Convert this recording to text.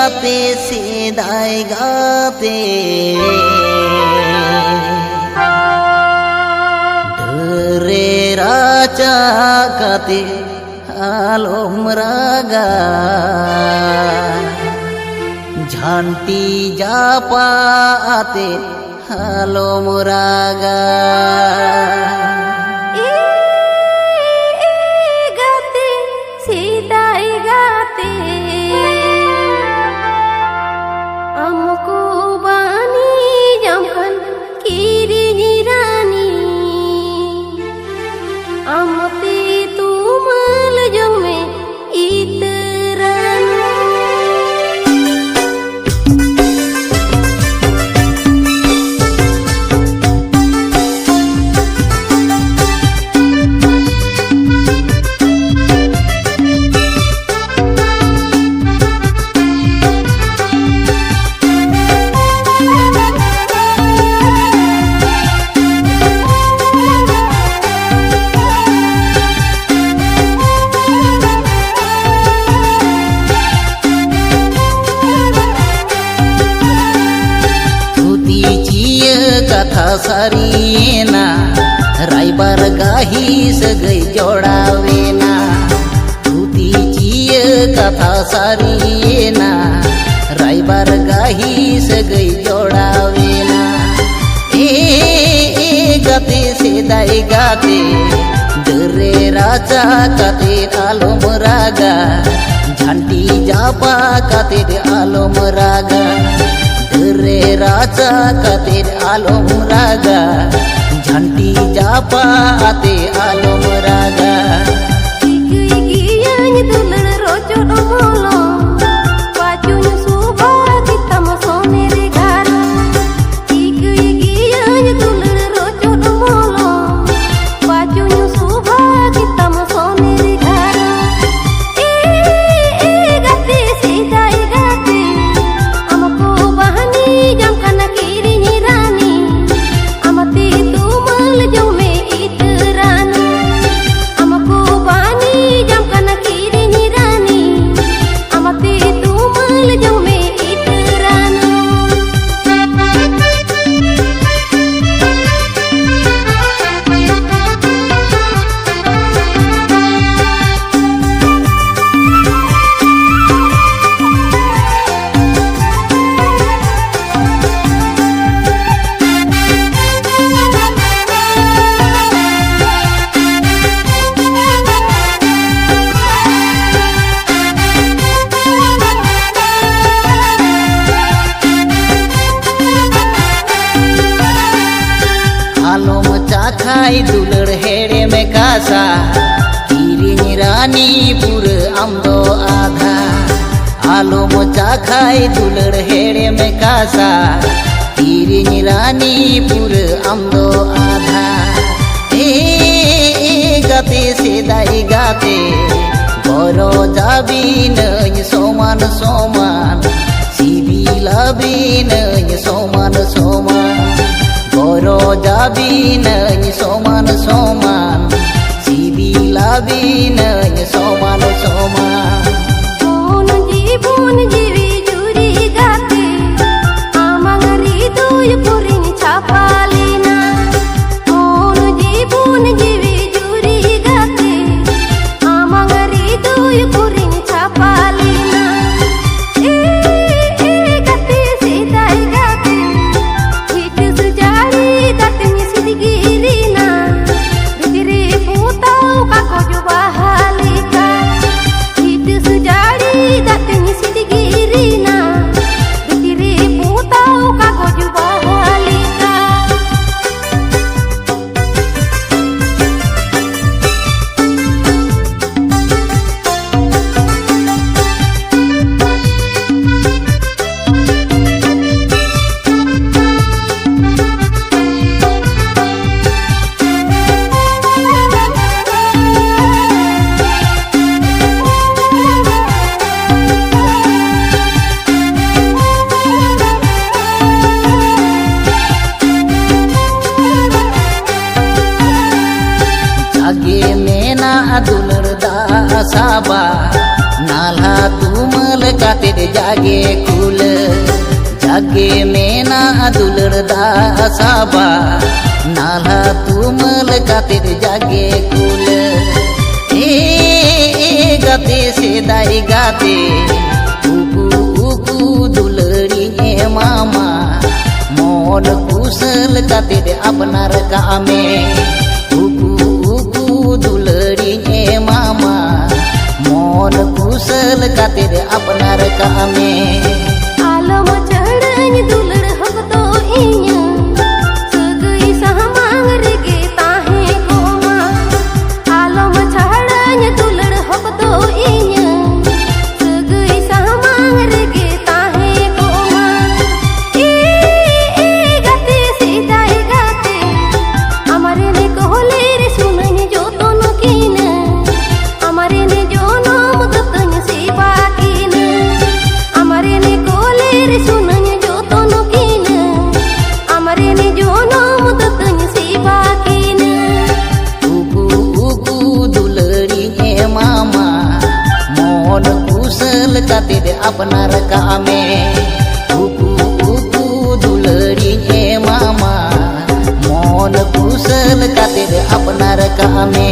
गाते सेदाय गाते ढरे राजा काते आलोम रागा झांटी जापा आते आलोम रागा कथा सारीना रायबार गाही सगई जोड़ावेना धुतीची कथा सारीना रायबार गाही सगई जोड़ावेना ए गाते सेदाय गाते डरे राजा काते आलोम रागा झांटी जापा काते आलोम रागा रे राजा काते आलोम रागा झांटी जापा आते आलोम रागा आलोम चाखाई दुलड़ हेड़े में कासा किरिनी रानी पुर आमदो आधा आलोम चाखाई दुलड़ हेड़े में कासा किरिनी रानी पुर आमदो आधा ए गाते सेदाय गाते गरो जाबी नई सोमान सोमान सिबिलाबी नई सोमान सोमान गरो जाबी नई सोमान सोमान सिबिलाबी नई सोमान सोमान जीवी जुरी गाते आमांगरी दुय पुरिन छापालीना जीवी जुरी गाते आमांगरी दुय पुरिन छापालीना गाते सेदाय गाते हिट सुजारी गाते सिदगिरीना बिदरे पुताऊ काको जुबा हालिका हिट सुजारी गाते सिदगिरीना बिदरे पुताऊ काको जुबा हालिका आगे मेना दुलड़ दा साबा नाला तुमल katir jage kula jage mena dulur da saba nala tumal katir jage kula gate sedai gate uku duluri mama mon kusel katir apnar kame uku duluri mama mon kusel katir apnar kame alam chadani dulur hok to inya sagai samang rege tahe koma alam chadani dulur hok to inya sagai samang rege tahe koma gate sidai gate amare ne kohole re sunanya joton kina amare ne jono mudatanya siba kina amare ne kohole re sunanya joton kina amare ne jono mudatanya siba kina uku duluri mama mon kusel katir apnar kame uku duluri mama mon kusel katir apnar kame